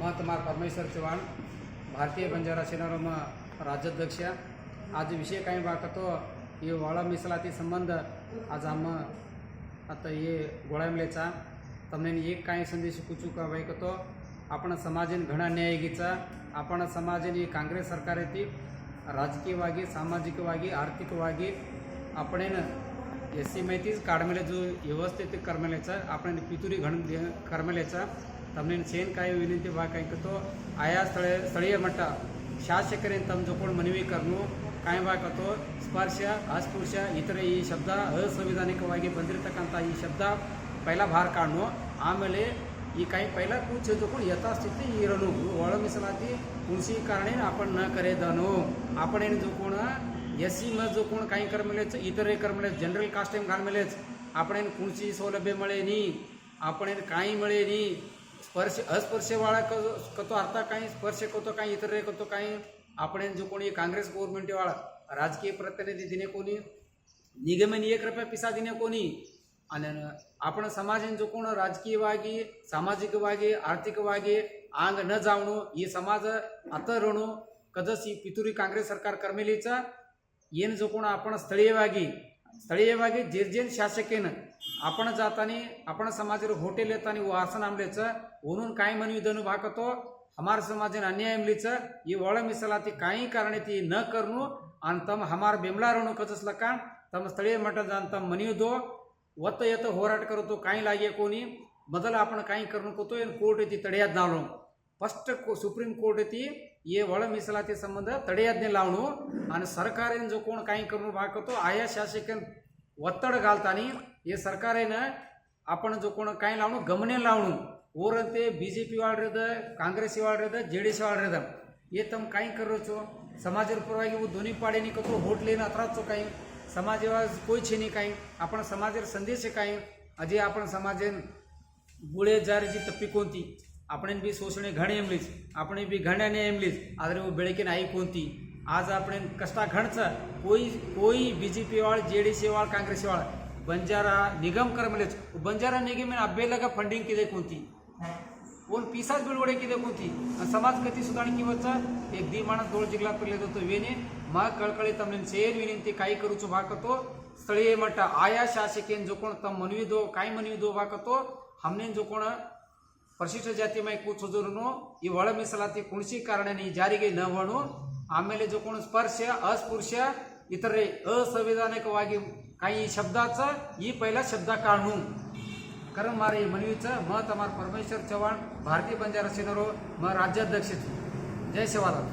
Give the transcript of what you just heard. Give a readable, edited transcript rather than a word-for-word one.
महतमार परमेश्वर चव्हाण भारतीय बंजारा सेनारोम राज्याध्यक्ष आज विषय काही बाकतो ये ಒಳ ಮೀಸಲಾತಿ संबंध आज हम आता ये गोळामलेचा तमने एक काही संदेश कुचू का बायकतो आपण समाजन घणा न्यायगीचा आपण समाजनी काँग्रेस सरकार येती राजकीयವಾಗಿ सामाजिकವಾಗಿ आर्थिकವಾಗಿ आपण एस सी माहितीच काढमेले जो व्यवस्थित करमेलेचा आपण पितुरी घण करमेलेचा तमने सेन काय विनंती बा काय कतो आया ಸ್ಥಳೀಯ ಮಟ್ಟ ಶಾಸಕರಿಂದ ತಮ್ಮ ಜೊಕೊಂಡು ಮನವಿ करनु काय बा कतो स्पर्श अस्पृश्य इतरे ಈ ಶಬ್ದ असंविधानिकವಾಗಿ ಬಂದಿರತಕ್ಕಂತ ಈ ಶಬ್ದ पहिला भार काढणो ಆಮೇಲೆ ಈ काही पहिला कुछ जोकोण यथास्थिती इरनु ಒಳ ಮೀಸಲಾತಿ कुणसी कारणे आपण न करेदनु आपण जोकोण एस सी में जोकोण काही करमेलेच इतरे करमेलेच जनरल कास्ट टाइम घालमेलेच आपण कुणसी सौलभ्य मिळे नी आपण काही मिळे नी स्पर्श अस्पर्शवाळा कतो अर्थ काही स्पर्श कतो काही इतरे कतो काही आपण जो कोणी काँग्रेस गव्हर्नमेंट वाळा राजकीय प्रतिनिधी दिने कोणी निगमन 1 रुपया पिसा दिने कोणी आणि आपण समाजन जो कोण राजकीयವಾಗಿ सामाजिकವಾಗಿ आर्थिकವಾಗಿ आंग न जावणो ಈ ಸಮಾಜ ಅತರಣು ಕದಸಿ ಪಿತುರಿ ಕಾಂಗ್ರೆಸ್ ಸರ್ಕಾರ ಕರ್ಮೇಲಿಚ ಏನು जो कोण आपण ಸ್ಥಳೀಯವಾಗಿ जेन शासकेन आपण जातानी आपण समाजर होटेल येतानी वासन आमलेचं म्हणून काय मनविधनु भाकतो हमार समाजन अन्याय मिलीच ये ಒಳ ಮೀಸಲಾತಿ काही कारणे ती न करनु आणि तम हमार बेमलारणु कचसला का तम ಸ್ಥಳೀಯ मठद तम मनियुदो ಒತ್ತ येत ಹೋರಾಟ करतो काही लागे कोणी बदल आपण काही करनु कोतो कोर्ट येती तडयाद नावलो फर्स्ट सुप्रीम कोर्ट येती ये ಒಳ ಮೀಸಲಾತಿ संबंध तडयादने लावणो आणि सरकारेन जो कोण काही करनु भाकतो आया शासकन ಒತ್ತಡ घालतानी ये सरकारेनं आपण जो कोण काही लावणो गमने लावणो ओरंते बीजेपी वाळरेद काँग्रेस वाळरेद जेडीएस वाळरेद ये तम काही करोचो समाजर परवागी वो दोन्ही पाडेनी कतो होट लेना अत्राचो काही समाजवा कोई छेनी काही आपण समाजर संदेश काही अजे आपण समाजन गुळे जारीची तप्पी कोणती आपण बी शोषणे घणे एमलीच आपण बी घण्याने एमलीच आदरे वो बेळकिन आई कोणती आज आपण कष्टा घणचा कोई बीजेपी वाळ जेडीएस वाळ काँग्रेस वाळ बंजारा निगम करमलेच बंजारा निगम में अभ्येलगा फंडिंग किदे कोणती कोण पिसाच बिळवडे किदे कोणती समाज कती सुधारणी किंवा एक दिमाणा दोळ जिल्हा पडले जातो वेने मा कळकळी तमने सेन विनंती काही करूचो भाकतो ಸ್ಥಳೀಯ ಮಟ್ಟ आया शासकेन जो कोण तम मनविदो भाकतो हमने जो कोण ಪರಿಶಿಷ್ಟ ಜಾತಿ ಮೈ ಕೂಚ್ ಹೊಜರುನು ಈ ಒಳ ಮೀಸಲಾತಿ ಕುಣಸಿ ಕಾರಣನೆ ಜಾರಿಗೆ न वणु ಆಮೇಲೆ जो कोण स्पर्श अस्पृश्य इतरे असंविधानिकವಾಗಿ काही शब्दाचा ही पहिला शब्द काढू कारण मारे मनवीचं महतमार परमेश्वर चव्हाण भारतीय बंजारा सेनारो म राज्याध्यक्ष जय शिवालाल।